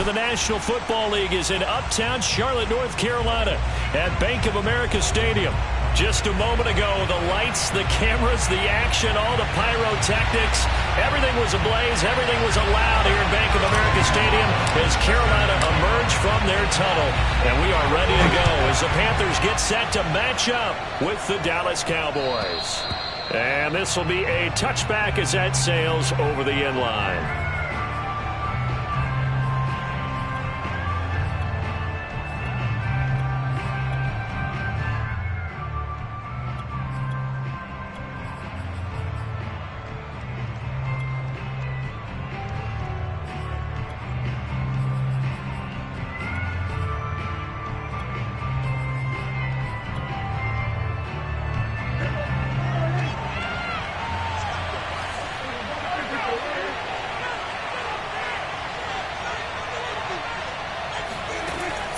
of the National Football League is in uptown Charlotte, North Carolina at Bank of America Stadium. Just a moment ago, the lights, the cameras, the action, all the pyrotechnics, everything was ablaze, everything was allowed here at Bank of America Stadium as Carolina emerged from their tunnel. And we are ready to go as the Panthers get set to match up with the Dallas Cowboys. And this will be a touchback as that sails over the end line.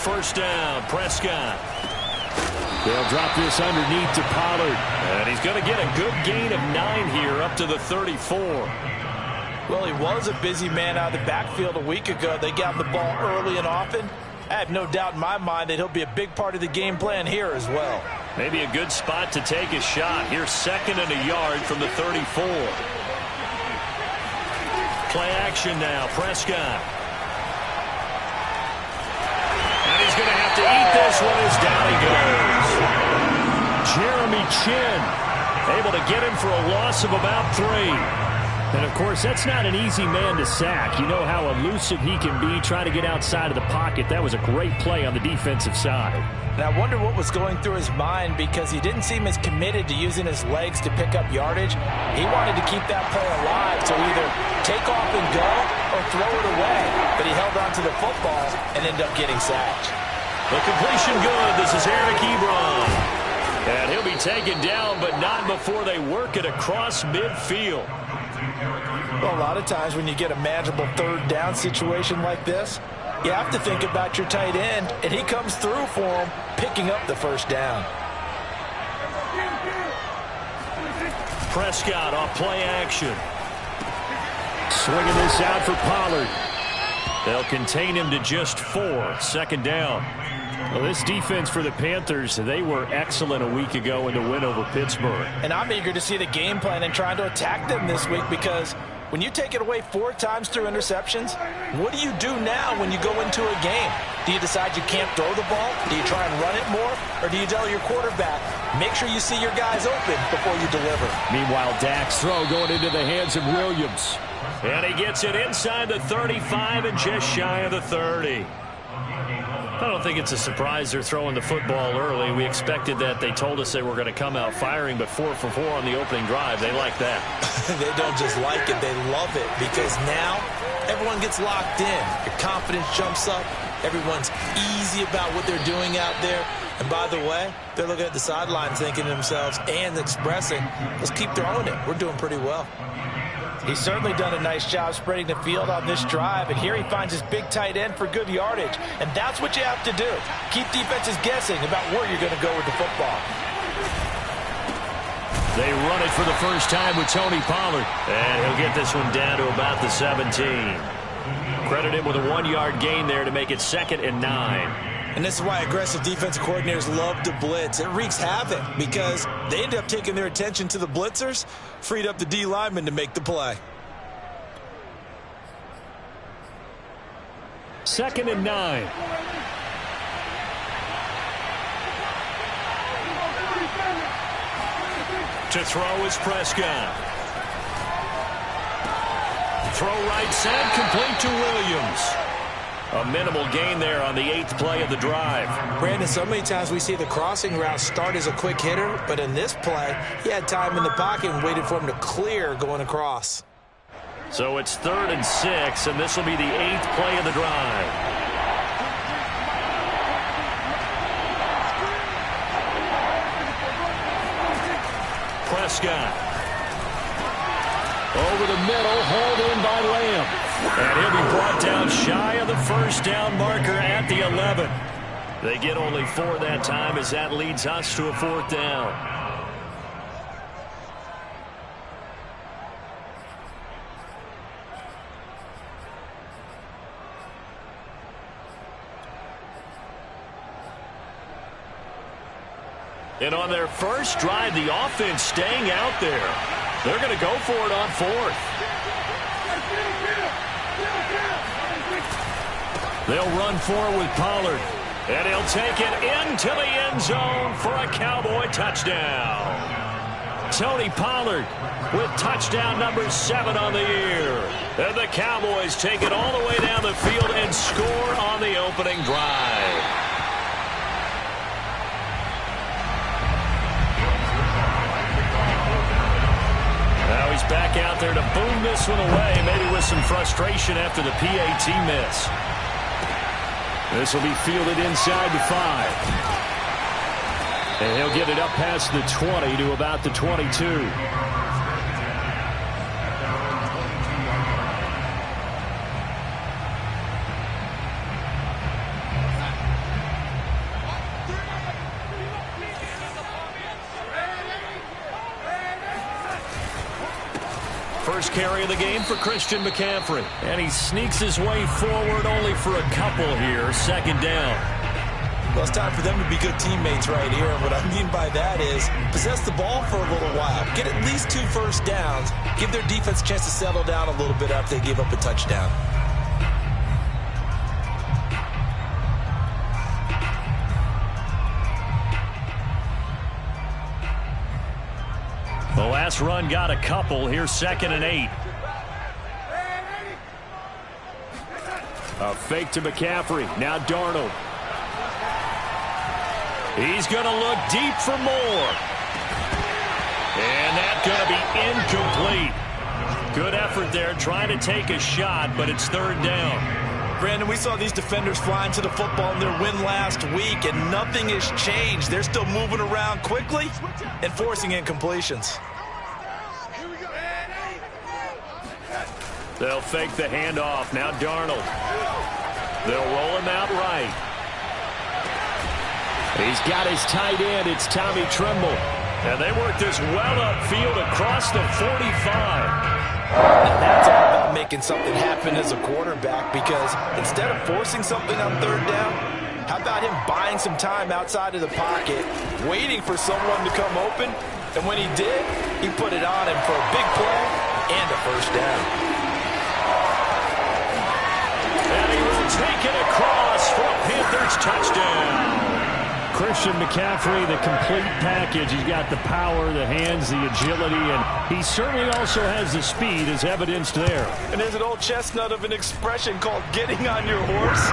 First down, Prescott. They'll drop this underneath to Pollard. And he's going to get a good gain of 9 here up to the 34. Well, he was a busy man out of the backfield a week ago. They got him the ball early and often. I have no doubt in my mind that he'll be a big part of the game plan here as well. Maybe a good spot to take a shot. Here's 2nd and a yard from the 34. Play action now, Prescott. He's going to have to eat this one as down he goes. Jeremy Chinn able to get him for a loss of about 3. And, of course, that's not an easy man to sack. You know how elusive he can be trying to get outside of the pocket. That was a great play on the defensive side. And I wonder what was going through his mind because he didn't seem as committed to using his legs to pick up yardage. He wanted to keep that play alive to either take off and go or throw it away. But he held on to the football and ended up getting sacked. The completion good. This is Eric Ebron. And he'll be taken down, but not before they work it across midfield. Well, a lot of times when you get a manageable 3rd down situation like this, you have to think about your tight end, and he comes through for him, picking up the 1st down. Prescott off play action. Swinging this out for Pollard. They'll contain him to just 4. 2nd down. Well, this defense for the Panthers, they were excellent a week ago in the win over Pittsburgh. And I'm eager to see the game plan and trying to attack them this week because when you take it away 4 times through interceptions, what do you do now when you go into a game? Do you decide you can't throw the ball? Do you try and run it more? Or do you tell your quarterback, make sure you see your guys open before you deliver? Meanwhile, Dak's throw going into the hands of Williams. And he gets it inside the 35 and just shy of the 30. I don't think it's a surprise they're throwing the football early. We expected that. They told us they were going to come out firing, but 4 for 4 on the opening drive. They like that. They don't just like it, they love it because now everyone gets locked in. Your confidence jumps up. Everyone's easy about what they're doing out there. And by the way, they're looking at the sideline thinking to themselves and expressing, let's keep throwing it. We're doing pretty well. He's certainly done a nice job spreading the field on this drive, and here he finds his big tight end for good yardage. And that's what you have to do. Keep defenses guessing about where you're going to go with the football. They run it for the first time with Tony Pollard. And he'll get this one down to about the 17. Credit him with a 1-yard gain there to make it 2nd and 9. And this is why aggressive defensive coordinators love to blitz. It wreaks havoc because they end up taking their attention to the blitzers, freed up the D lineman to make the play. 2nd and 9. To throw is Prescott. Throw right side, complete to Williams. A minimal gain there on the 8th play of the drive. Brandon, so many times we see the crossing route start as a quick hitter, but in this play, he had time in the pocket and waited for him to clear going across. So it's 3rd and 6, and this will be the 8th play of the drive. Prescott. Over the middle, hauled in by Lamb. And he'll be brought down shy of the 1st down marker at the 11. They get only 4 that time as that leads us to a 4th down. And on their first drive, the offense staying out there. They're going to go for it on fourth. They'll run forward with Pollard. And he'll take it into the end zone for a Cowboy touchdown. Tony Pollard with touchdown number 7 on the year. And the Cowboys take it all the way down the field and score on the opening drive. Now he's back out there to boom this one away, maybe with some frustration after the PAT miss. This will be fielded inside the 5. And he'll get it up past the 20 to about the 22. First carry of the game for Christian McCaffrey. And he sneaks his way forward only for a couple here. Second down. Well, it's time for them to be good teammates right here. And what I mean by that is possess the ball for a little while. Get at least 2 first downs. Give their defense a chance to settle down a little bit after they give up a touchdown. The last run got a couple. Here's 2nd and 8. A fake to McCaffrey. Now Darnold. He's going to look deep for more. And that's going to be incomplete. Good effort there trying to take a shot, but it's 3rd down. Brandon, we saw these defenders flying to the football in their win last week, and nothing has changed. They're still moving around quickly and forcing incompletions. They'll fake the handoff. Now Darnold. They'll roll him out right. He's got his tight end. It's Tommy Tremble. And they work this well upfield across the 45. That's all about making something happen as a quarterback, because instead of forcing something on 3rd down, how about him buying some time outside of the pocket, waiting for someone to come open, and when he did, he put it on him for a big play and a first down. And he will take it across for a Panthers touchdown. Christian McCaffrey, the complete package. He's got the power, the hands, the agility, and he certainly also has the speed, as evidenced there. And there's an old chestnut of an expression called getting on your horse.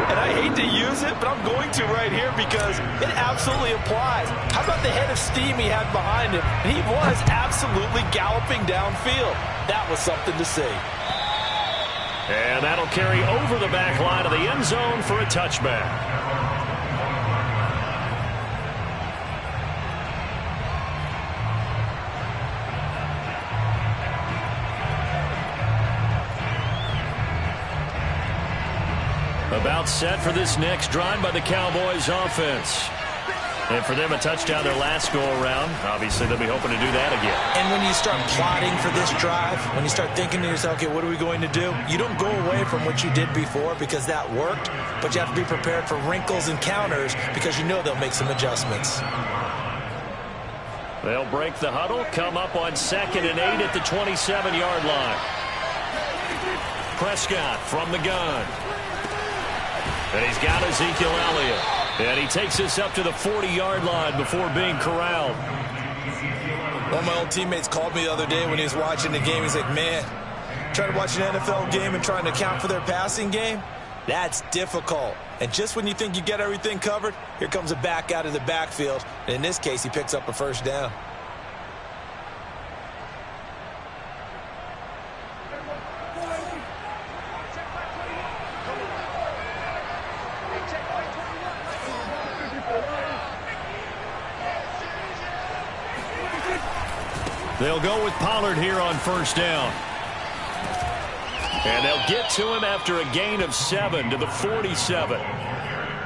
And I hate to use it, but I'm going to right here because it absolutely applies. How about the head of steam he had behind him? And he was absolutely galloping downfield. That was something to see. And that'll carry over the back line of the end zone for a touchback. About set for this next drive by the Cowboys offense. And for them, a touchdown their last go-around. Obviously, they'll be hoping to do that again. And when you start plotting for this drive, when you start thinking to yourself, okay, what are we going to do? You don't go away from what you did before because that worked, but you have to be prepared for wrinkles and counters because you know they'll make some adjustments. They'll break the huddle, come up on 2nd and 8 at the 27-yard line. Prescott from the gun. And he's got Ezekiel Elliott. And he takes this up to the 40-yard line before being corralled. One of my old teammates called me the other day when he was watching the game. He's like, man, trying to watch an NFL game and trying to account for their passing game, that's difficult. And just when you think you get everything covered, here comes a back out of the backfield. And in this case, he picks up a first down. They'll go with Pollard here on first down. And they'll get to him after a gain of 7 to the 47.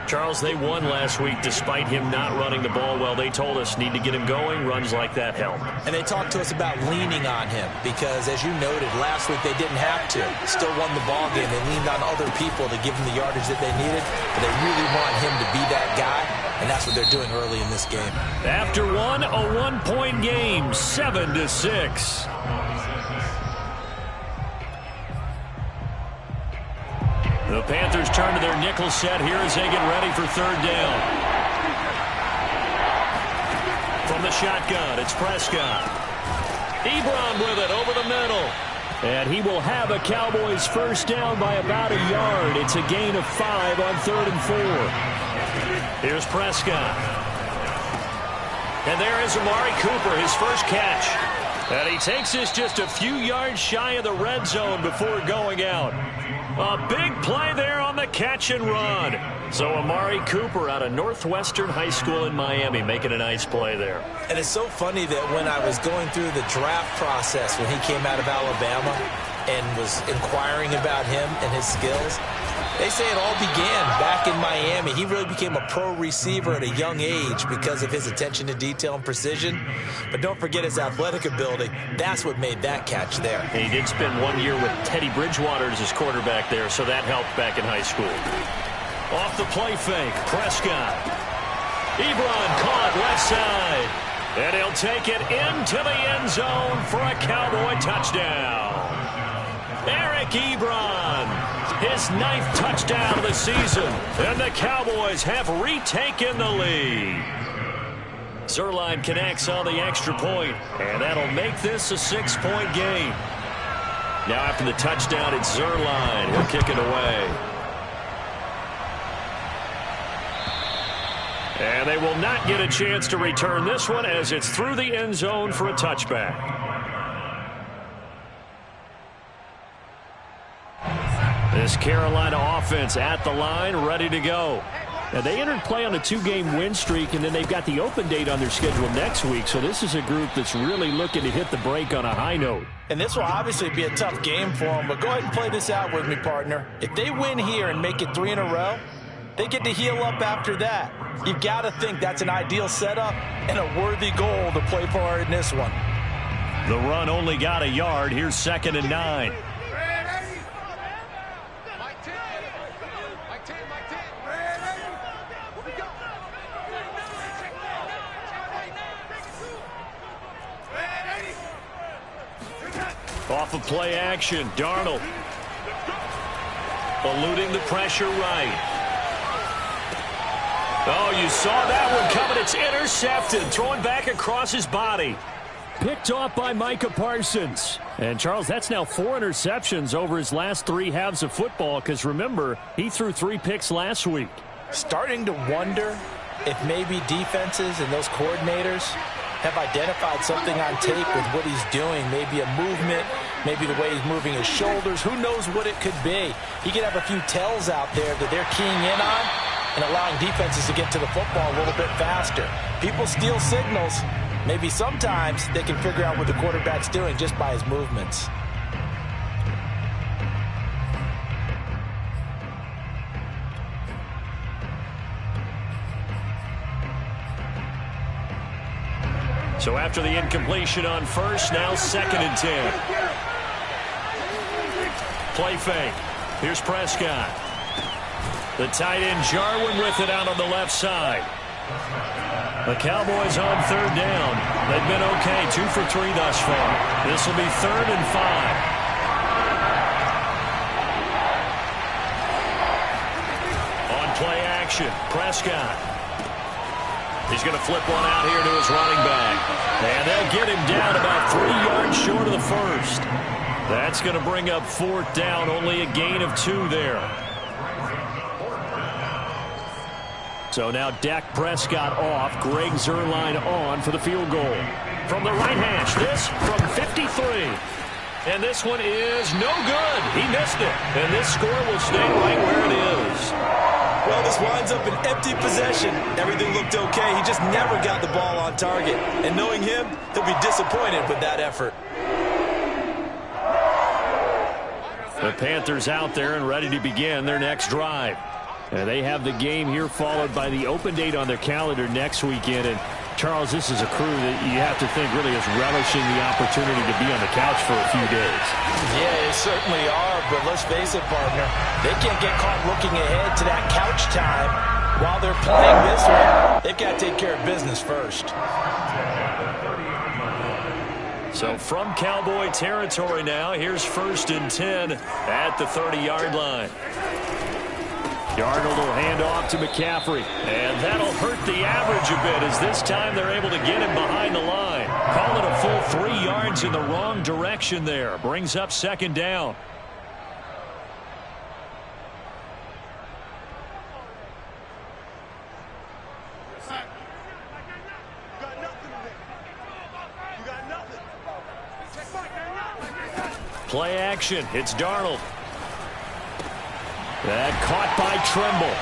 Charles, they won last week despite him not running the ball well. They told us need to get him going. Runs like that help. And they talked to us about leaning on him because, as you noted, last week they didn't have to. Still won the ball game. They leaned on other people to give them the yardage that they needed. But they really want him to be that guy. and that's what they're doing early in this game. After one, a one-point game, 7-6. The Panthers turn to their nickel set here as they get ready for third down. From the shotgun, it's Prescott. Ebron with it over the middle. And he will have a Cowboys first down by about a yard. It's a gain of 5 on 3rd and 4. Here's Prescott. And there is Amari Cooper, his first catch. And he takes this just a few yards shy of the red zone before going out. A big play there on the catch and run. So Amari Cooper out of Northwestern High School in Miami making a nice play there. And it's so funny that when I was going through the draft process when he came out of Alabama and was inquiring about him and his skills, they say it all began back in Miami. He really became a pro receiver at a young age because of his attention to detail and precision. But don't forget his athletic ability. That's what made that catch there. He did spend 1 year with Teddy Bridgewater as his quarterback there, so that helped back in high school. Off the play fake, Prescott. Ebron caught left side. And he'll take it into the end zone for a Cowboy touchdown. Eric Ebron, his 9th touchdown of the season. And the Cowboys have retaken the lead. Zuerlein connects on the extra point, and that'll make this a 6-point game. Now after the touchdown, it's Zuerlein. He'll kick it away. And they will not get a chance to return this one as it's through the end zone for a touchback. This Carolina offense at the line, ready to go. Now, they entered play on a 2-game win streak, and then they've got the open date on their schedule next week. So this is a group that's really looking to hit the break on a high note. And this will obviously be a tough game for them, but go ahead and play this out with me, partner. If they win here and make it 3 in a row, they get to heal up after that. You've got to think that's an ideal setup and a worthy goal to play for in this one. The run only got a yard. Here's 2nd and 9. Off of play action, Darnold. Eluding the pressure right. Oh, you saw that one coming. It's intercepted. Throwing back across his body. Picked off by Micah Parsons. And, Charles, that's now 4 interceptions over his last 3 halves of football because, remember, he threw 3 picks last week. Starting to wonder if maybe defenses and those coordinators have identified something on tape with what he's doing. Maybe a movement, maybe the way he's moving his shoulders. Who knows what it could be? He could have a few tells out there that they're keying in on and allowing defenses to get to the football a little bit faster. People steal signals. Maybe sometimes they can figure out what the quarterback's doing just by his movements. So after the incompletion on first, now 2nd and 10. Play fake. Here's Prescott. The tight end Jarwin with it out on the left side. The Cowboys on 3rd down. They've been okay, 2 for 3 thus far. This will be 3rd and 5. On play action, Prescott. He's going to flip one out here to his running back. And they'll get him down about 3 yards short of the first. That's going to bring up 4th down, only a gain of 2 there. So now Dak Prescott off, Greg Zuerlein on for the field goal. From the right hash, this from 53. And this one is no good. He missed it. And this score will stay right where it is. Well, this winds up an empty possession. Everything looked okay. He just never got the ball on target. And knowing him, he'll be disappointed with that effort. The Panthers out there and ready to begin their next drive. And they have the game here followed by the open date on their calendar next weekend. And, Charles, this is a crew that you have to think really is relishing the opportunity to be on the couch for a few days. Yeah, they certainly are, but let's face it, partner. They can't get caught looking ahead to that couch time while they're playing this one, they've got to take care of business first. So from Cowboy territory now, here's 1st and 10 at the 30-yard line. Darnold will hand off to McCaffrey. And that'll hurt the average a bit as this time they're able to get him behind the line. Call it a full 3 yards in the wrong direction there. Brings up 2nd down. Play action. It's Darnold. That caught by Tremble.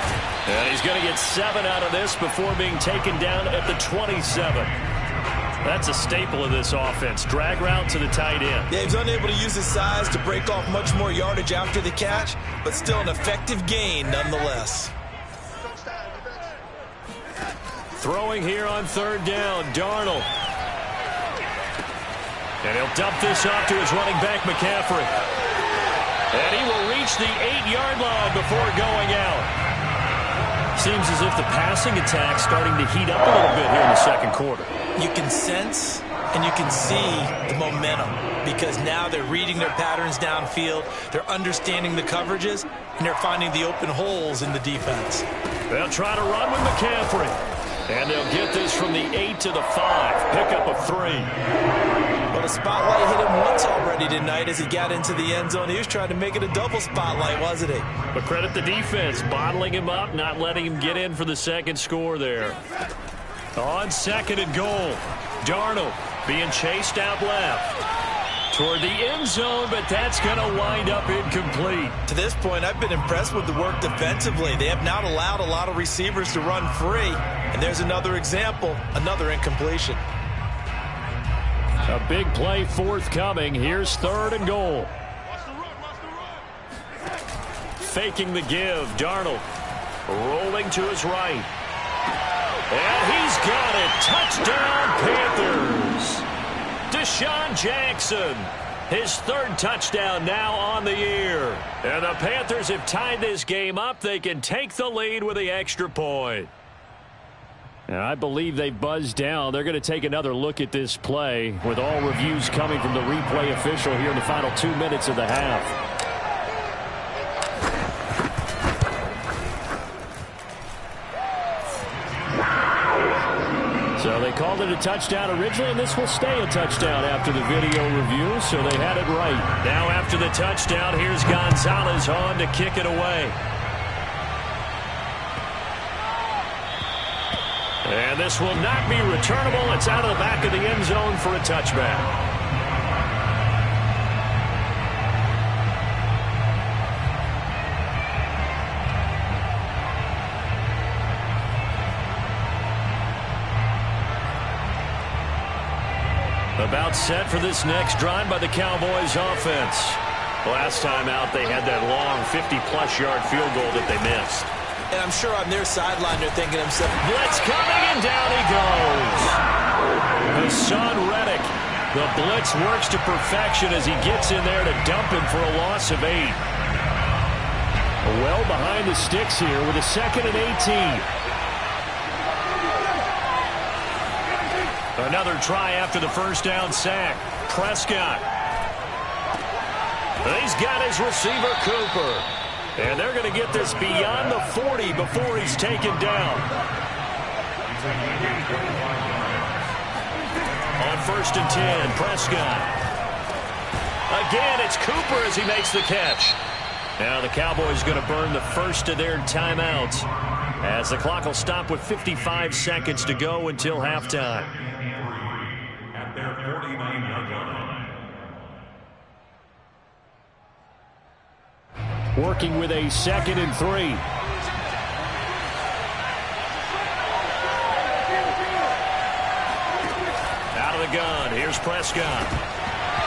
And he's going to get 7 out of this before being taken down at the 27. That's a staple of this offense. Drag route to the tight end. Yeah, he's unable to use his size to break off much more yardage after the catch, but still an effective gain nonetheless. Throwing here on 3rd down, Darnold. And he'll dump this off to his running back, McCaffrey. And he will reach the 8-yard line before going out. Seems as if the passing attack's starting to heat up a little bit here in the 2nd quarter. You can sense and you can see the momentum because now they're reading their patterns downfield, they're understanding the coverages, and they're finding the open holes in the defense. They'll try to run with McCaffrey. And they'll get this from the 8 to the 5. Pickup of 3. Well, the spotlight hit him once already tonight as he got into the end zone. He was trying to make it a double spotlight, wasn't he? But credit the defense, bottling him up, not letting him get in for the 2nd score there. On 2nd and goal, Darnold being chased out left toward the end zone, but that's going to wind up incomplete. To this point, I've been impressed with the work defensively. They have not allowed a lot of receivers to run free. And there's another example, another incompletion. A big play forthcoming. Here's 3rd and goal. Faking the give. Darnold rolling to his right. And he's got it. Touchdown, Panthers. Deshaun Jackson. His 3rd touchdown now on the year. And the Panthers have tied this game up. They can take the lead with the extra point. And I believe they've buzzed down. They're going to take another look at this play with all reviews coming from the replay official here in the final 2 minutes of the half. So they called it a touchdown originally, and this will stay a touchdown after the video review, so they had it right. Now after the touchdown, here's Gonzalez on to kick it away. And this will not be returnable. It's out of the back of the end zone for a touchback. About set for this next drive by the Cowboys offense. Last time out, they had that long 50-plus yard field goal that they missed. And I'm sure on their sideline they're thinking to themselves, blitz coming, and down he goes. Hassan Reddick. The blitz works to perfection as he gets in there to dump him for a loss of 8. Well behind the sticks here with a 2nd and 18. Another try after the 1st down sack. Prescott. He's got his receiver, Cooper. And they're going to get this beyond the 40 before he's taken down. On 1st and 10, Prescott. Again, it's Cooper as he makes the catch. Now the Cowboys going to burn the first of their timeouts as the clock will stop with 55 seconds to go until halftime. At their 49-yard line. Working with a 2nd and 3. Out of the gun. Here's Prescott.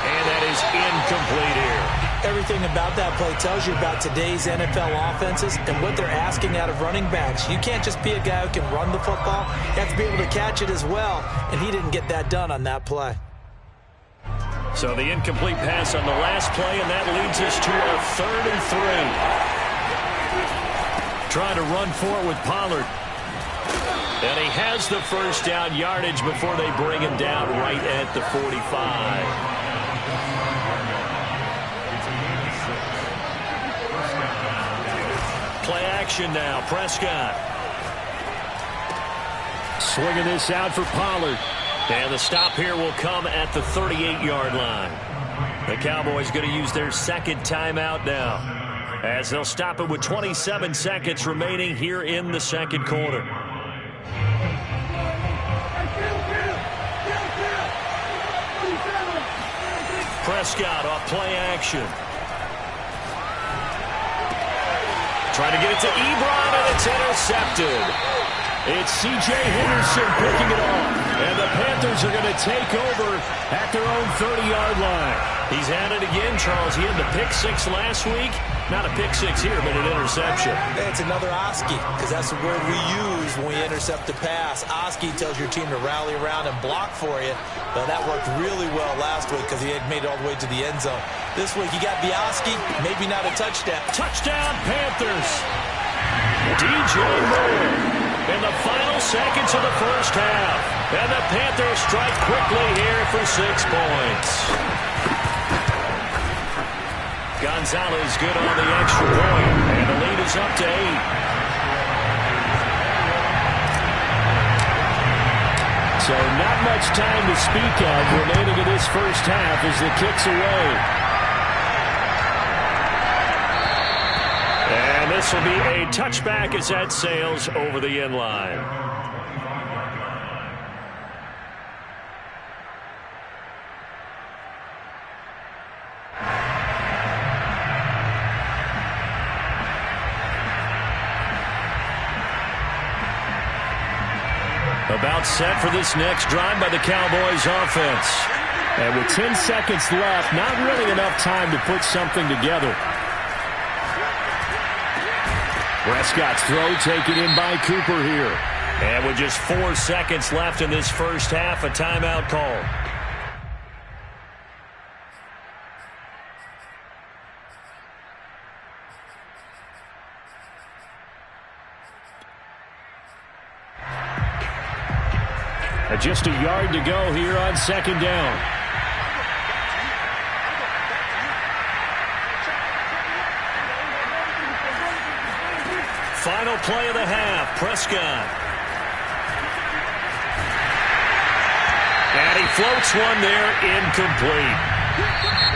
And that is incomplete here. Everything about that play tells you about today's NFL offenses and what they're asking out of running backs. You can't just be a guy who can run the football. You have to be able to catch it as well. And he didn't get that done on that play. So the incomplete pass on the last play, and that leads us to a 3rd and 3. Trying to run for it with Pollard. And he has the first down yardage before they bring him down right at the 45. Play action now. Prescott. Swinging this out for Pollard. And the stop here will come at the 38-yard line. The Cowboys going to use their second timeout now, as they'll stop it with 27 seconds remaining here in the second quarter. Prescott off play action. Trying to get it to Ebron, and it's intercepted. It's C.J. Henderson picking it off. And the Panthers are going to take over at their own 30-yard line. He's at it again, Charles. He had the pick six last week. Not a pick six here, but an interception. It's another Oski, because that's the word we use when we intercept a pass. Oski tells your team to rally around and block for you. But that worked really well last week because he had made it all the way to the end zone. This week, you got Bioski, maybe not a touchdown. Touchdown, Panthers. DJ Moore in the final seconds of the first half. And the Panthers strike quickly here for 6 points. Gonzalez good on the extra point. And the lead is up to 8. So not much time to speak of remaining in this first half as the kick's away. And this will be a touchback as that sails over the end line. About set for this next drive by the Cowboys offense. And with 10 seconds left, not really enough time to put something together. Prescott's throw taken in by Cooper here. And with just 4 seconds left in this first half, a timeout call. Just a yard to go here on second down. Final play of the half, Prescott. And he floats one there, incomplete.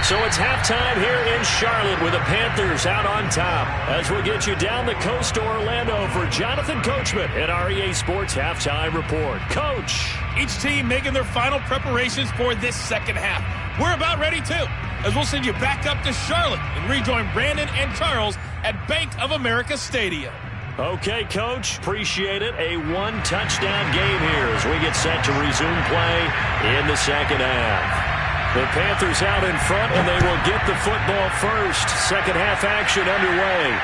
So it's halftime here in Charlotte with the Panthers out on top. As we'll get you down the coast to Orlando for Jonathan Coachman at our EA Sports Halftime Report. Coach. Each team making their final preparations for this second half. We're about ready too, as we'll send you back up to Charlotte and rejoin Brandon and Charles at Bank of America Stadium. Okay, Coach. Appreciate it. A one-touchdown game here as we get set to resume play in the second half. The Panthers out in front, and they will get the football first. Second half action underway.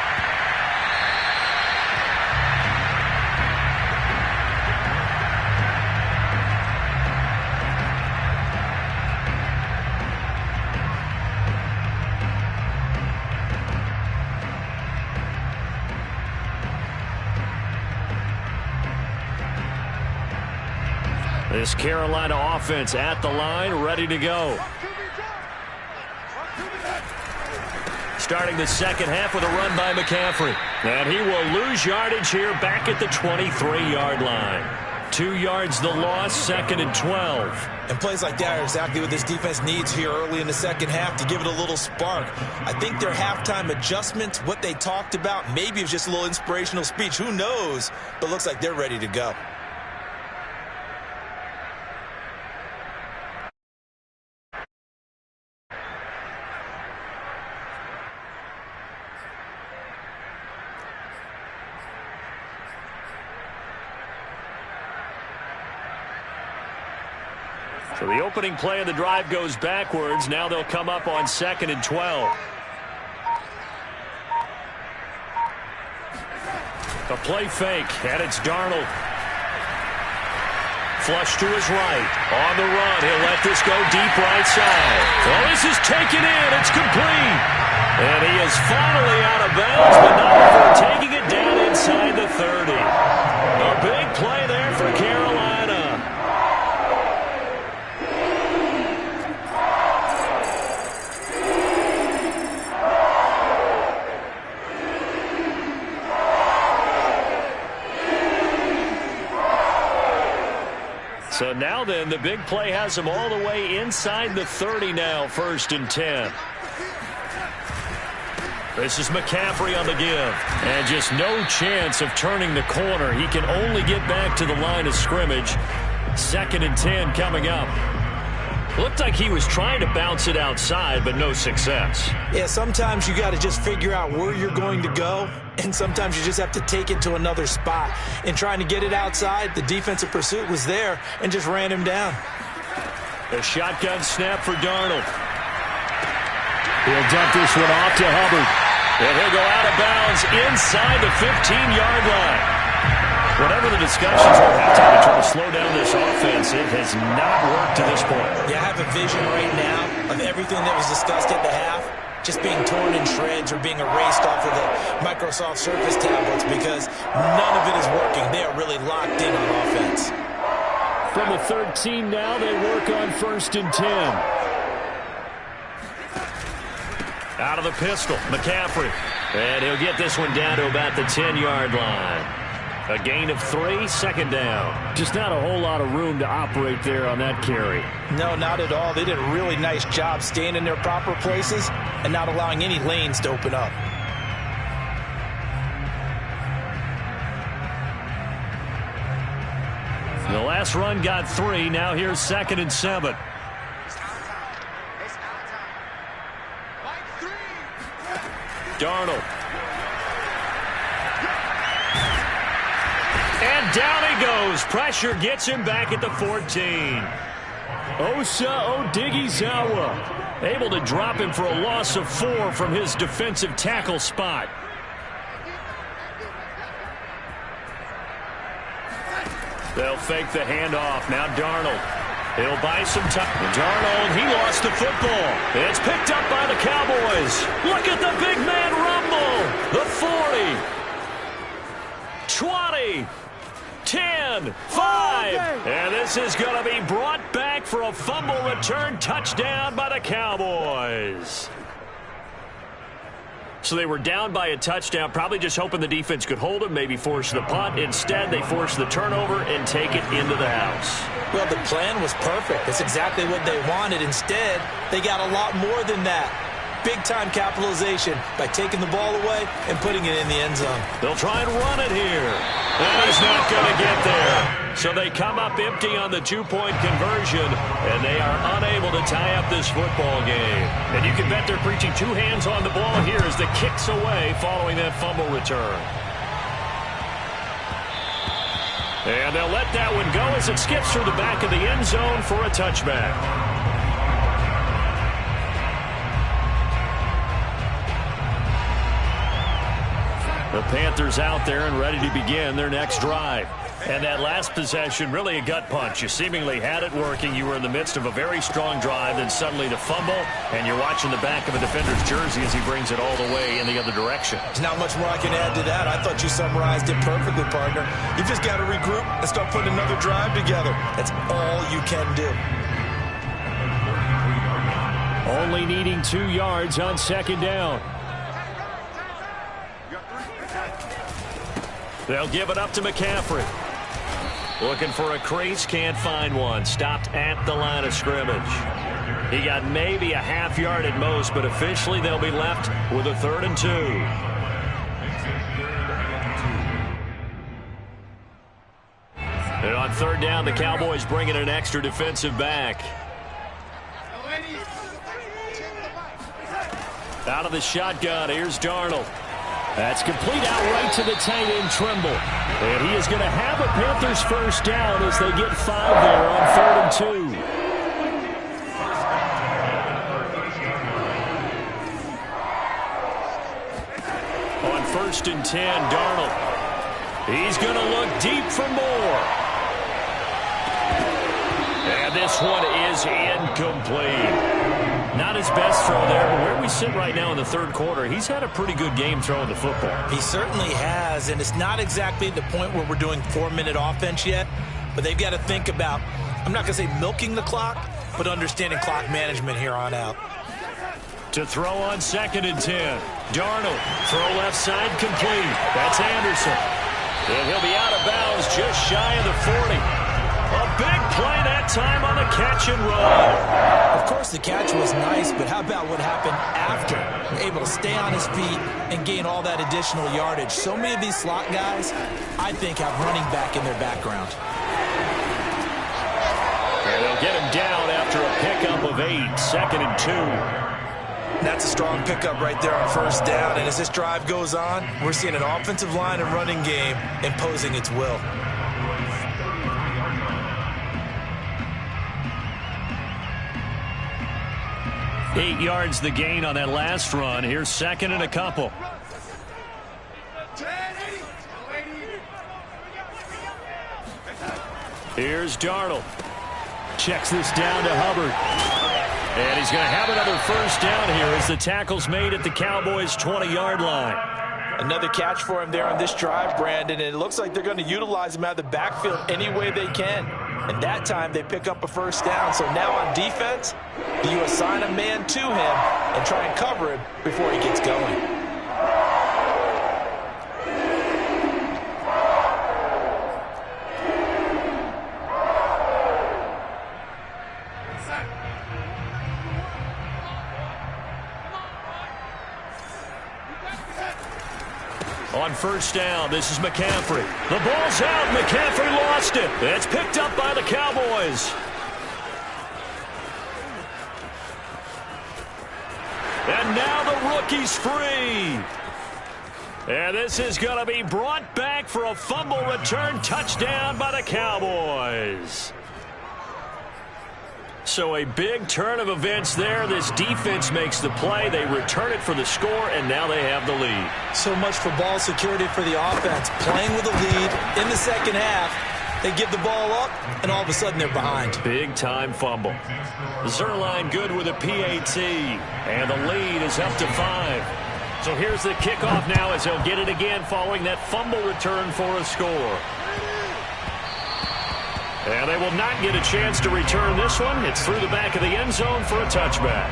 This Carolina offense at the line, ready to go. Starting the second half with a run by McCaffrey. And he will lose yardage here back at the 23-yard line. 2 yards the loss, second and 12. And plays like that are exactly what this defense needs here early in the second half to give it a little spark. I think their halftime adjustment, what they talked about, maybe it was just a little inspirational speech. Who knows? But looks like they're ready to go. So the opening play of the drive goes backwards. Now they'll come up on second and 12. A play fake, and it's Darnold. Flush to his right. On the run, he'll let this go deep right side. Well, this is taken in. It's complete. And he is finally out of bounds, but not before taking it down inside the 30. A big play there for Carolina. So now then, the big play has him all the way inside the 30 now, 1st and 10. This is McCaffrey on the give. And just no chance of turning the corner. He can only get back to the line of scrimmage. 2nd and 10 coming up. Looked like he was trying to bounce it outside, but no success. Yeah, sometimes you got to just figure out where you're going to go, and sometimes you just have to take it to another spot. In trying to get it outside, the defensive pursuit was there and just ran him down. A shotgun snap for Darnold. He'll dump this one off to Hubbard. And he'll go out of bounds inside the 15-yard line. Whatever the discussions were at halftime to try to slow down this offense, it has not worked to this point. Yeah, I have a vision right now of everything that was discussed at the half just being torn in shreds or being erased off of the Microsoft Surface tablets because none of it is working. They are really locked in on offense. From the 13 now, they work on 1st and 10. Out of the pistol, McCaffrey. And he'll get this one down to about the 10-yard line. A gain of 3, 2nd down. Just not a whole lot of room to operate there on that carry. No, not at all. They did a really nice job staying in their proper places and not allowing any lanes to open up. The last run got 3. Now here's 2nd and 7. Darnold. And down he goes. Pressure gets him back at the 14. Osa Odighizuwa able to drop him for a loss of 4 from his defensive tackle spot. They'll fake the handoff. Now Darnold. He'll buy some time. Darnold, he lost the football. It's picked up by the Cowboys. Look at the big man rumble. The 40. 20. 10. 5. And this is going to be brought back for a fumble return touchdown by the Cowboys. So they were down by a touchdown, probably just hoping the defense could hold them, maybe force the punt. Instead, they force the turnover and take it into the house. Well, the plan was perfect. That's exactly what they wanted. Instead, they got a lot more than that. Big-time capitalization by taking the ball away and putting it in the end zone. They'll try and run it here. And he's not going to get there. So they come up empty on the two-point conversion, and they are unable to tie up this football game. And you can bet they're preaching 2 hands on the ball here as the kick's away following that fumble return. And they'll let that one go as it skips through the back of the end zone for a touchback. The Panthers out there and ready to begin their next drive. And that last possession, really a gut punch. You seemingly had it working. You were in the midst of a very strong drive, then suddenly the fumble, and you're watching the back of a defender's jersey as he brings it all the way in the other direction. There's not much more I can add to that. I thought you summarized it perfectly, partner. You just got to regroup and start putting another drive together. That's all you can do. Only needing 2 yards on 2nd down. They'll give it up to McCaffrey. Looking for a crease, can't find one. Stopped at the line of scrimmage. He got maybe a half yard at most, but officially they'll be left with a 3rd and 2. And on 3rd down, the Cowboys bring in an extra defensive back. Out of the shotgun, here's Darnold. That's complete outright to the tight end, Trimble. And he is going to have a Panthers first down as they get 5 there on 3rd and 2. On 1st and 10, Darnold. He's going to look deep for more. And this one is incomplete. Not his best throw there, but where we sit right now in the third quarter, he's had a pretty good game throwing the football. He certainly has, and it's not exactly the point where we're doing 4-minute offense yet, but they've got to think about, I'm not going to say milking the clock, but understanding clock management here on out. To throw on 2nd and 10. Darnold, throw left side complete. That's Anderson. And he'll be out of bounds just shy of the 40. A big play that time on the catch and run. Of course, the catch was nice, but how about what happened after? Able to stay on his feet and gain all that additional yardage. So many of these slot guys, I think, have running back in their background. And they'll get him down after a pickup of 8, 2nd and 2. That's a strong pickup right there on 1st down. And as this drive goes on, we're seeing an offensive line and running game imposing its will. Eight yards the gain on that last run. Here's 2nd and a couple. Here's Darnold. Checks this down to Hubbard. And he's going to have another 1st down here as the tackle's made at the Cowboys' 20-yard line. Another catch for him there on this drive, Brandon, and it looks like they're going to utilize him out of the backfield any way they can. And that time they pick up a 1st down. So now on defense, you assign a man to him and try and cover him before he gets going. On 1st down, this is McCaffrey. The ball's out. McCaffrey lost it. It's picked up by the Cowboys. And now the rookie's free. And this is going to be brought back for a fumble return touchdown by the Cowboys. So a big turn of events there. This defense makes the play. They return it for the score, and now they have the lead. So much for ball security for the offense. Playing with a lead in the 2nd half. They give the ball up, and all of a sudden they're behind. Big-time fumble. Zerline good with a PAT, and the lead is up to 5. So here's the kickoff now as he'll get it again following that fumble return for a score. And they will not get a chance to return this one. It's through the back of the end zone for a touchback.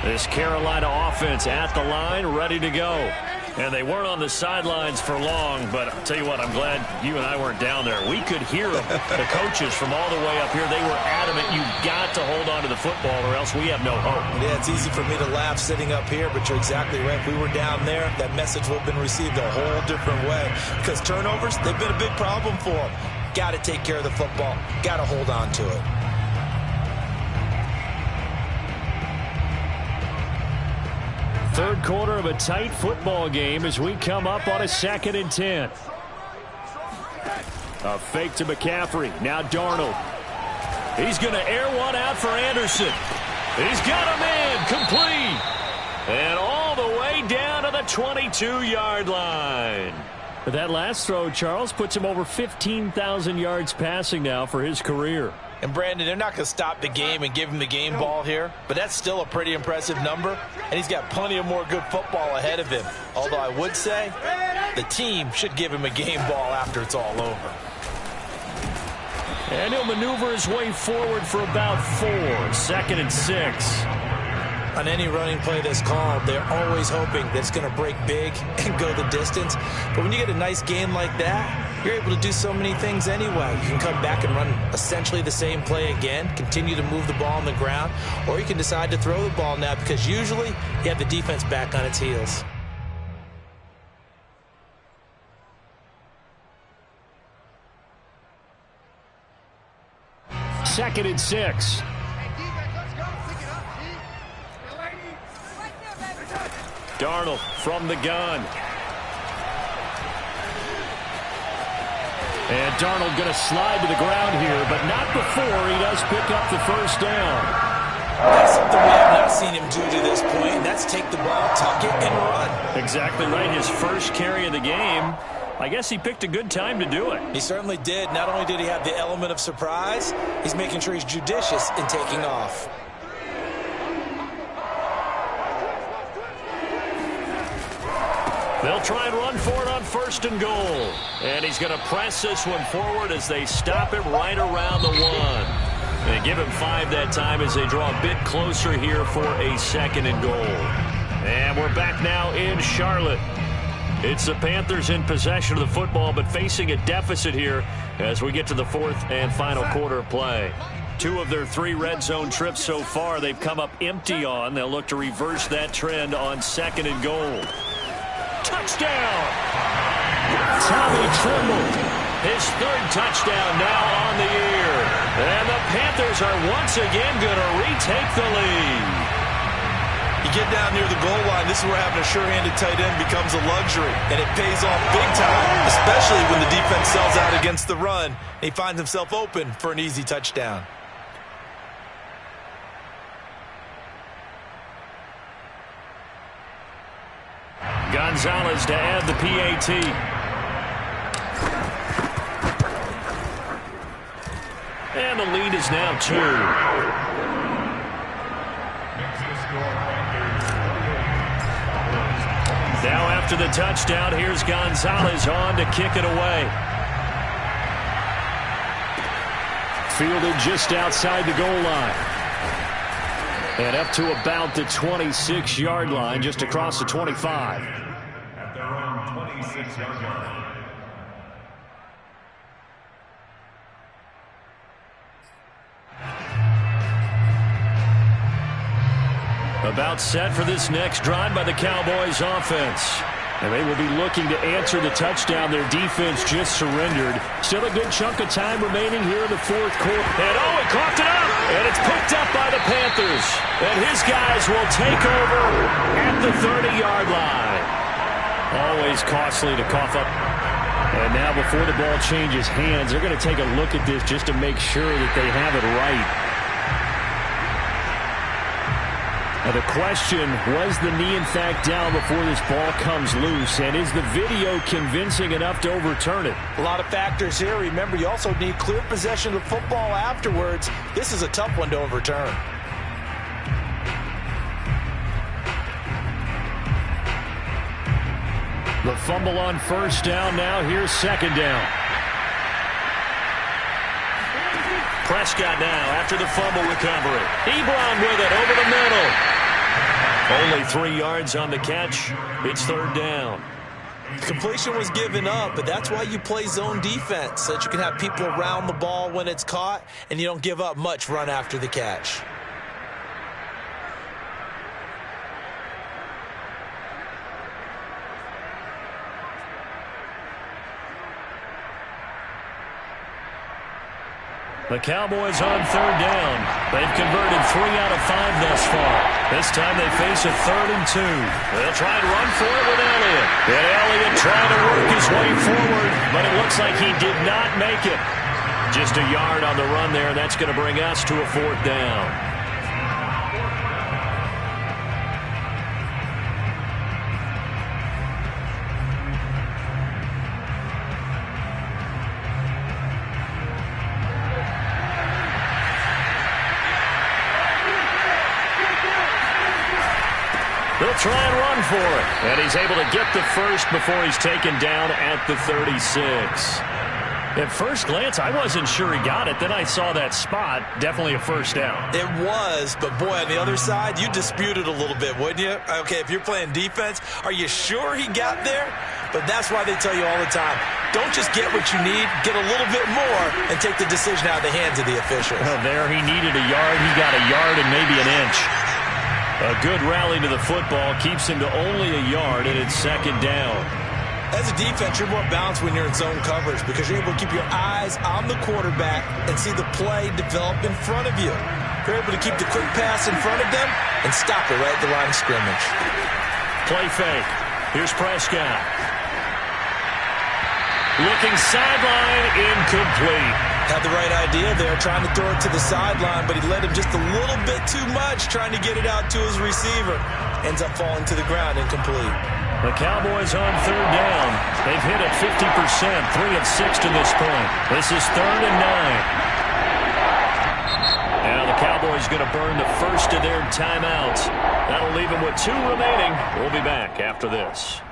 This Carolina offense at the line, ready to go. And they weren't on the sidelines for long, but I'll tell you what, I'm glad you and I weren't down there. We could hear them. The coaches from all the way up here, they were adamant, you've got to hold on to the football or else we have no hope. Yeah, it's easy for me to laugh sitting up here, but you're exactly right. If we were down there, that message would have been received a whole different way. Because turnovers, they've been a big problem for them. Got to take care of the football. Got to hold on to it. Third quarter of a tight football game as we come up on a 2nd and 10. A fake to McCaffrey. Now Darnold. He's going to air one out for Anderson. He's got him in. Complete. And all the way down to the 22-yard line. But that last throw, Charles, puts him over 15,000 yards passing now for his career. And, Brandon, they're not going to stop the game and give him the game ball here, but that's still a pretty impressive number, and he's got plenty of more good football ahead of him. Although I would say the team should give him a game ball after it's all over. And he'll maneuver his way forward for about 4. 2nd and 6. On any running play that's called, they're always hoping that it's going to break big and go the distance. But when you get a nice game like that, you're able to do so many things anyway. You can come back and run essentially the same play again, continue to move the ball on the ground, or you can decide to throw the ball now because usually you have the defense back on its heels. Second and 6. Darnold from the gun. And Darnold going to slide to the ground here, but not before he does pick up the 1st down. That's something we have not seen him do to this point, and that's take the ball, tuck it, and run. Exactly right. His first carry of the game. I guess he picked a good time to do it. He certainly did. Not only did he have the element of surprise, he's making sure he's judicious in taking off. They'll try and run for it on 1st and goal. And he's going to press this one forward as they stop him right around the 1. They give him 5 that time as they draw a bit closer here for a 2nd and goal. And we're back now in Charlotte. It's the Panthers in possession of the football, but facing a deficit here as we get to the 4th and final quarter of play. 2 of their 3 red zone trips so far they've come up empty on. They'll look to reverse that trend on 2nd and goal. Touchdown! Tommy Tremble, his 3rd touchdown now on the year. And the Panthers are once again going to retake the lead. You get down near the goal line, this is where having a sure-handed tight end becomes a luxury, and it pays off big time, especially when the defense sells out against the run. He finds himself open for an easy touchdown. Gonzalez to add the PAT. And the lead is now 2. Now after the touchdown, here's Gonzalez on to kick it away. Fielded just outside the goal line. And up to about the 26-yard line, just across the 25. At their own 26-yard line. About set for this next drive by the Cowboys offense. And they will be looking to answer the touchdown their defense just surrendered. Still a good chunk of time remaining here in the 4th quarter. And oh, he coughed it up! And it's picked up by the Panthers. And his guys will take over at the 30-yard line. Always costly to cough up. And now before the ball changes hands, they're going to take a look at this just to make sure that they have it right. Now the question, was the knee in fact down before this ball comes loose? And is the video convincing enough to overturn it? A lot of factors here. Remember, you also need clear possession of the football afterwards. This is a tough one to overturn. The fumble on 1st down. Now here's 2nd down. Prescott now after the fumble recovery. Ebron with it over the middle. Only 3 yards on the catch. It's 3rd down. Completion was given up, but that's why you play zone defense, so that you can have people around the ball when it's caught, and you don't give up much run after the catch. The Cowboys on 3rd down. They've converted 3 out of 5 thus far. This time they face a 3rd and 2. They'll try and run for it with Elliott. And Elliott trying to work his way forward, but it looks like he did not make it. Just a yard on the run there. That's going to bring us to a 4th down. They'll try and run for it. And he's able to get the first before he's taken down at the 36. At first glance, I wasn't sure he got it. Then I saw that spot. Definitely a 1st down. It was, but boy, on the other side, you dispute it a little bit, wouldn't you? Okay, if you're playing defense, are you sure he got there? But that's why they tell you all the time, don't just get what you need, get a little bit more, and take the decision out of the hands of the officials. Well, there he needed a yard. He got a yard and maybe an inch. A good rally to the football keeps him to only a yard, and it's 2nd down. As a defense, you're more balanced when you're in zone coverage because you're able to keep your eyes on the quarterback and see the play develop in front of you. You're able to keep the quick pass in front of them and stop it right at the line of scrimmage. Play fake. Here's Prescott. Looking sideline, incomplete. Had the right idea there, trying to throw it to the sideline, but he led him just a little bit too much, trying to get it out to his receiver. Ends up falling to the ground, incomplete. The Cowboys on third down. They've hit it 50%, 3 of 6 to this point. This is 3rd and 9. Now the Cowboys going to burn the first of their timeouts. That'll leave them with 2 remaining. We'll be back after this.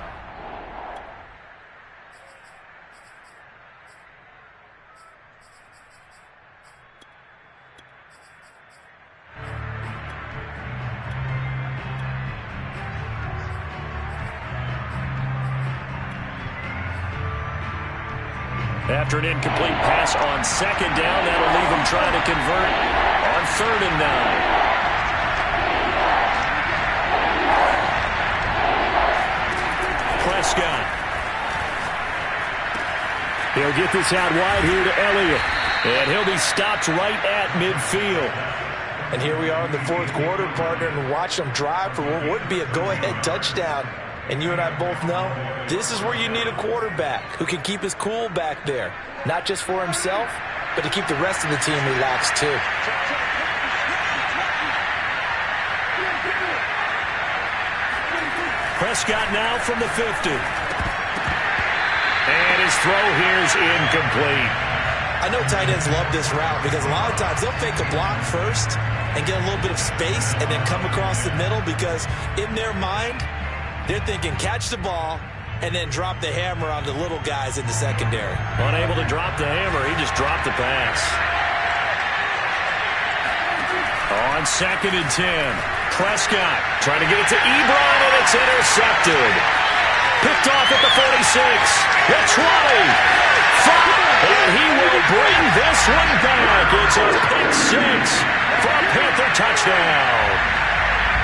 After an incomplete pass on 2nd down, that'll leave them trying to convert on 3rd and 9. Prescott. He'll get this out wide here to Elliott. And he'll be stopped right at midfield. And here we are in the 4th quarter, partner, and watch them drive for what would be a go-ahead touchdown. And you and I both know this is where you need a quarterback who can keep his cool back there. Not just for himself, but to keep the rest of the team relaxed too. Prescott now from the 50. And his throw here is incomplete. I know tight ends love this route because a lot of times they'll fake a block first and get a little bit of space and then come across the middle because in their mind, they're thinking catch the ball and then drop the hammer on the little guys in the secondary. Unable to drop the hammer, he just dropped the pass. On 2nd and 10, Prescott trying to get it to Ebron, and it's intercepted. Picked off at the 46, the 20, 5, and he will bring this one back. It's a pick 6 for a Panther touchdown.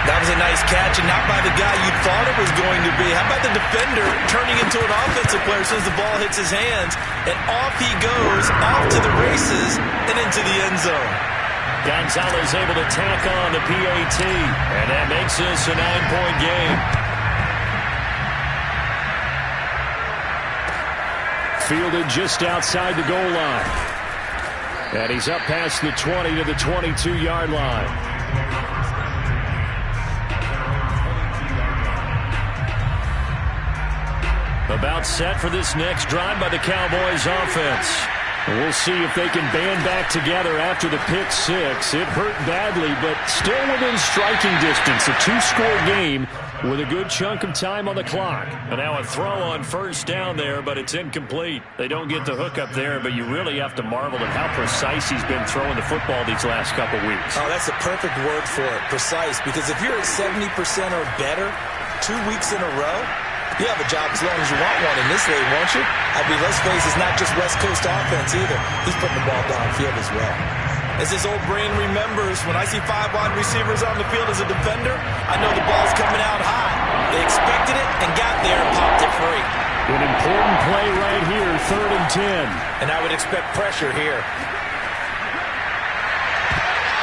That was a nice catch, and not by the guy you thought it was going to be. How about the defender turning into an offensive player as soon as the ball hits his hands, and off he goes, off to the races, and into the end zone. Gonzalez able to tack on the PAT, and that makes this a 9-point game. Fielded just outside the goal line. And he's up past the 20 to the 22-yard line. About set for this next drive by the Cowboys offense. We'll see if they can band back together after the pick 6. It hurt badly, but still within striking distance. A 2-score game with a good chunk of time on the clock. And now a throw on 1st down there, but it's incomplete. They don't get the hook up there, but you really have to marvel at how precise he's been throwing the football these last couple weeks. Oh, that's the perfect word for it, precise. Because if you're at 70% or better 2 weeks in a row, you have a job as long as you want one in this league, won't you? I mean, let's face it, it's not just West Coast offense either. He's putting the ball downfield as well. As his old brain remembers, when I see 5 wide receivers on the field as a defender, I know the ball's coming out high. They expected it and got there and popped it free. An important play right here, 3rd and 10. And I would expect pressure here.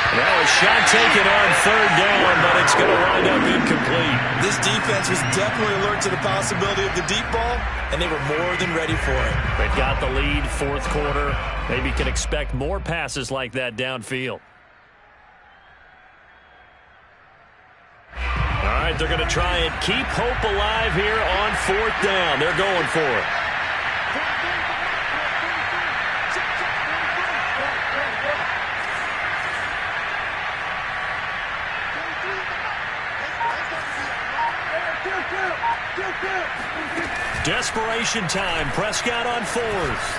Well, a shot taken on 3rd down, but it's going to wind up incomplete. This defense was definitely alert to the possibility of the deep ball, and they were more than ready for it. They've got the lead, 4th quarter. Maybe can expect more passes like that downfield. All right, they're going to try and keep hope alive here on 4th down. They're going for it. Desperation time. Prescott on 4th.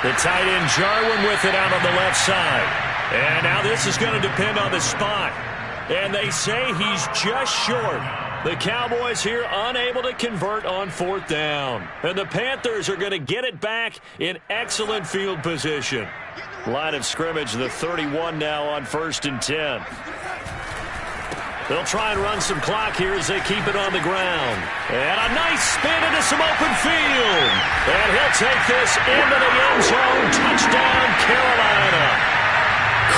The tight end Jarwin with it out on the left side. And now this is going to depend on the spot. And they say he's just short. The Cowboys here unable to convert on 4th down. And the Panthers are going to get it back in excellent field position. Line of scrimmage, the 31 now on 1st and 10. They'll try and run some clock here as they keep it on the ground. And a nice spin into some open field. And he'll take this into the end zone. Touchdown, Carolina.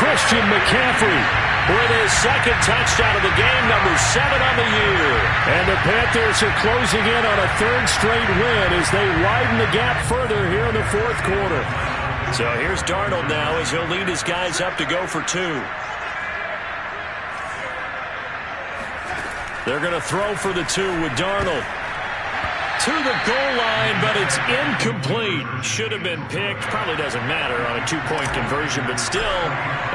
Christian McCaffrey with his 2nd touchdown of the game, number 7 on the year. And the Panthers are closing in on a 3rd straight win as they widen the gap further here in the 4th quarter. So here's Darnold now as he'll lead his guys up to go for 2. They're going to throw for the 2 with Darnold. To the goal line, but it's incomplete. Should have been picked. Probably doesn't matter on a 2-point conversion, but still,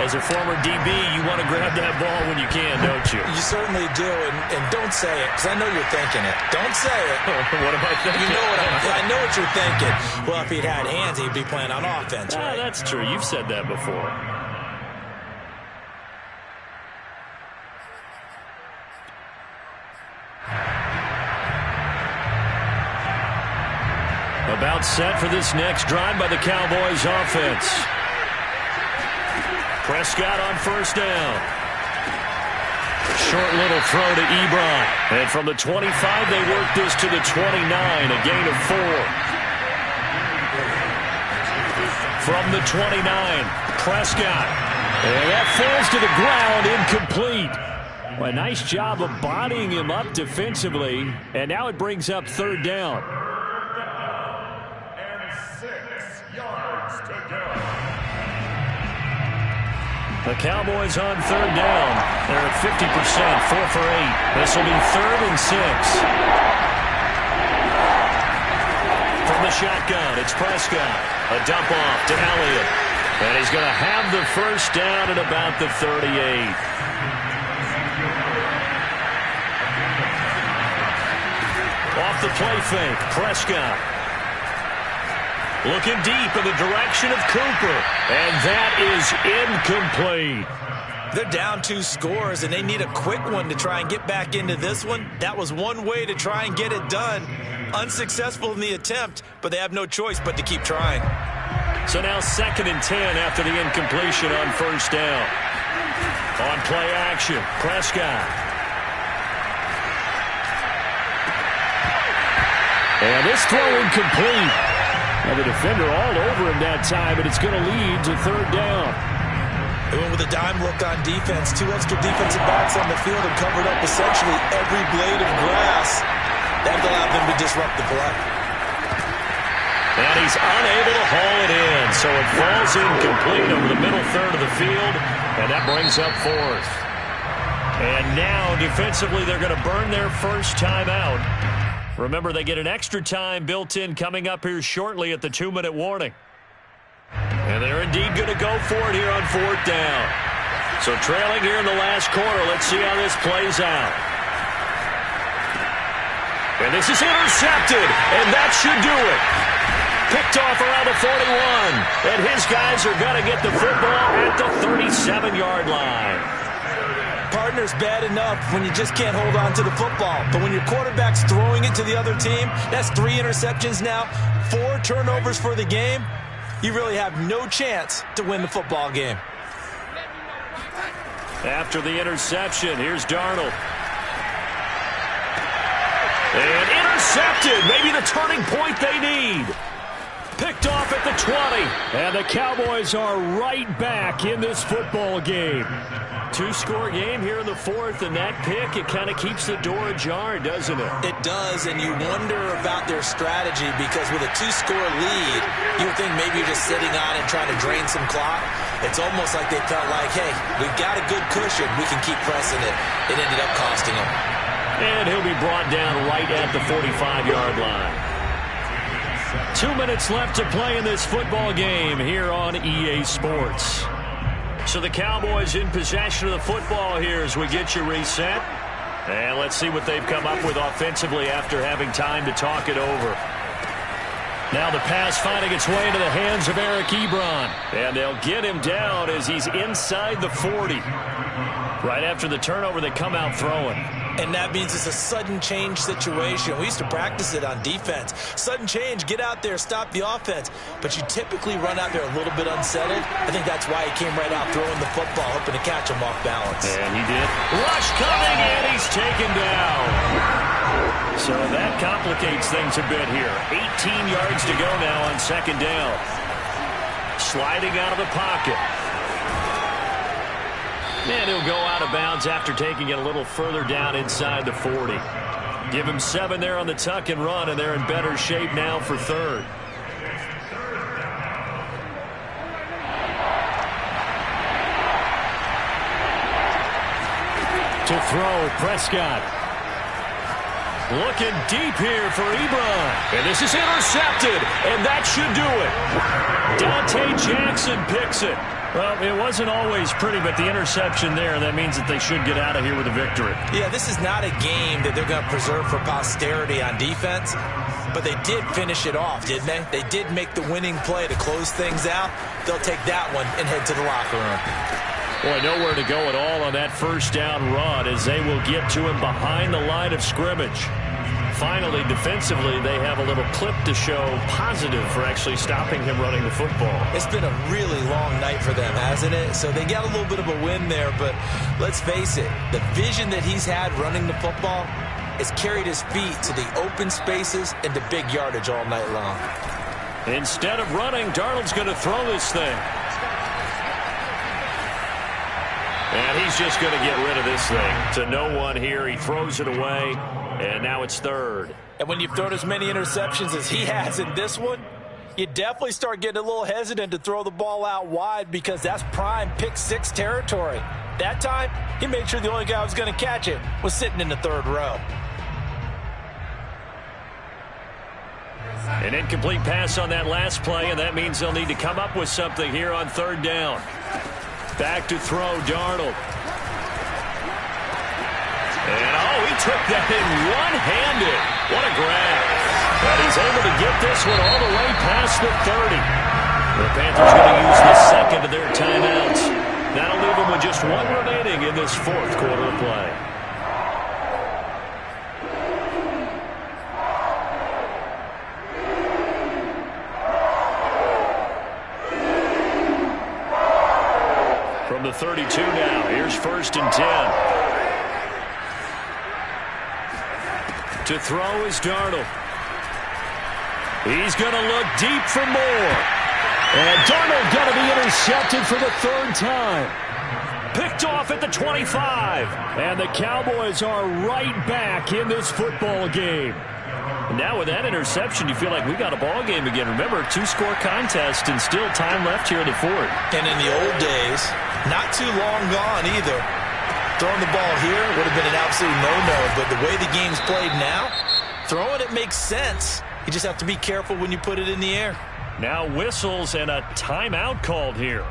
as a former DB, you want to grab that ball when you can, don't you? You certainly do, and don't say it, because I know you're thinking it. Don't say it. What am I thinking? You know I know what you're thinking. Well, if he'd had hands, he'd be playing on offense, right? That's true. You've said that before. About set for this next drive by the Cowboys offense. Prescott on first down. Short little throw to Ebron. And from the 25, they work this to the 29, a gain of 4. From the 29, Prescott. And that falls to the ground, incomplete. Well, a nice job of bodying him up defensively. And now it brings up 3rd down. The Cowboys on 3rd down. They're at 50%, 4 for 8. This will be 3rd and 6. From the shotgun, it's Prescott. A dump off to Elliott. And he's going to have the first down at about the 38. Off the play fake, Prescott. Looking deep in the direction of Cooper. And that is incomplete. They're down 2 scores, and they need a quick one to try and get back into this one. That was one way to try and get it done. Unsuccessful in the attempt, but they have no choice but to keep trying. So now 2nd and 10 after the incompletion on first down. On play action, Prescott. And this throw incomplete. Now the defender all over him that time, but it's going to lead to 3rd down. They went with a dime look on defense. 2 extra defensive backs on the field and covered up essentially every blade of grass. That allowed them to disrupt the play. And he's unable to haul it in, so it falls incomplete over the middle third of the field, and that brings up 4th. And now, defensively, they're going to burn their first timeout. Remember, they get an extra time built in coming up here shortly at the 2-minute warning. And they're indeed going to go for it here on 4th down. So trailing here in the last quarter, let's see how this plays out. And this is intercepted, and that should do it. Picked off around the 41, and his guys are going to get the football at the 37-yard line. Partner's bad enough when you just can't hold on to the football. But when your quarterback's throwing it to the other team, that's 3 interceptions now, 4 turnovers for the game. You really have no chance to win the football game. After the interception, here's Darnold. And intercepted, maybe the turning point they need. Picked off at the 20, and the Cowboys are right back in this football game. 2-score game here in the 4th, and that pick, it kind of keeps the door ajar, doesn't it? It does, and you wonder about their strategy because with a 2-score lead, you would think maybe you're just sitting on and trying to drain some clock. It's almost like they felt like, hey, we've got a good cushion. We can keep pressing it. It ended up costing them. And he'll be brought down right at the 45-yard line. 2 minutes left to play in this football game here on EA Sports. So the Cowboys in possession of the football here as we get you reset. And let's see what they've come up with offensively after having time to talk it over. Now the pass finding its way into the hands of Eric Ebron. And they'll get him down as he's inside the 40. Right after the turnover, they come out throwing. And that means it's a sudden change situation. We used to practice it on defense. Sudden change, get out there, stop the offense. But you typically run out there a little bit unsettled. I think that's why he came right out throwing the football, hoping to catch him off balance. And he did. Rush coming, and he's taken down. So that complicates things a bit here. 18 yards to go now on 2nd down. Sliding out of the pocket. And he'll go out of bounds after taking it a little further down inside the 40. Give him 7 there on the tuck and run, and they're in better shape now for 3rd. To throw, Prescott. Looking deep here for Ebron. And this is intercepted, and that should do it. Dante Jackson picks it. Well, it wasn't always pretty, but the interception there, that means that they should get out of here with a victory. Yeah, this is not a game that they're going to preserve for posterity on defense, but they did finish it off, didn't they? They did make the winning play to close things out. They'll take that one and head to the locker room. Boy, nowhere to go at all on that first down run as they will get to him behind the line of scrimmage. Finally, defensively, they have a little clip to show positive for actually stopping him running the football. It's been a really long night for them, hasn't it? So they got a little bit of a win there, but let's face it, the vision that he's had running the football has carried his feet to the open spaces and the big yardage all night long. Instead of running, Darnold's going to throw this thing. And he's just going to get rid of this thing to no one here. He throws it away, and now it's third. And when you've thrown as many interceptions as he has in this one, you definitely start getting a little hesitant to throw the ball out wide because that's prime pick six territory. That time, he made sure the only guy who was going to catch it was sitting in the third row. An incomplete pass on that last play, and that means they'll need to come up with something here on third down. Back to throw, Darnold. And, he took that in one-handed. What a grab. But he's able to get this one all the way past the 30. The Panthers going to use the second of their timeouts. That'll leave them with just one remaining in this fourth quarter of play. From the 32 now, here's 1st and 10. To throw is Darnold. He's going to look deep for more. And Darnold going to be intercepted for the third time. Picked off at the 25. And the Cowboys are right back in this football game. And now with that interception, you feel like we got a ball game again. Remember, 2-score contest and still time left here in the fourth. And in the old days, not too long gone either. Throwing the ball here would have been an absolute no-no, but the way the game's played now, throwing it makes sense. You just have to be careful when you put it in the air. Now whistles and a timeout called here.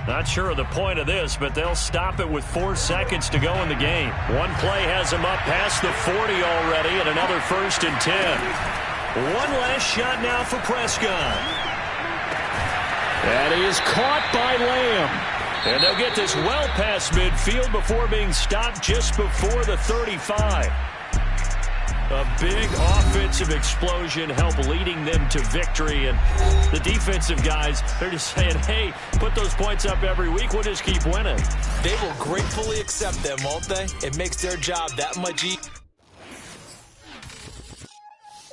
Not sure of the point of this, but they'll stop it with 4 seconds to go in the game. One play has them up past the 40 already, and another 1st and 10. One last shot now for Prescott. And he is caught by Lamb. And they'll get this well past midfield before being stopped just before the 35. A big offensive explosion help leading them to victory. And the defensive guys, they're just saying, hey, put those points up every week. We'll just keep winning. They will gratefully accept them, won't they? It makes their job that much easier.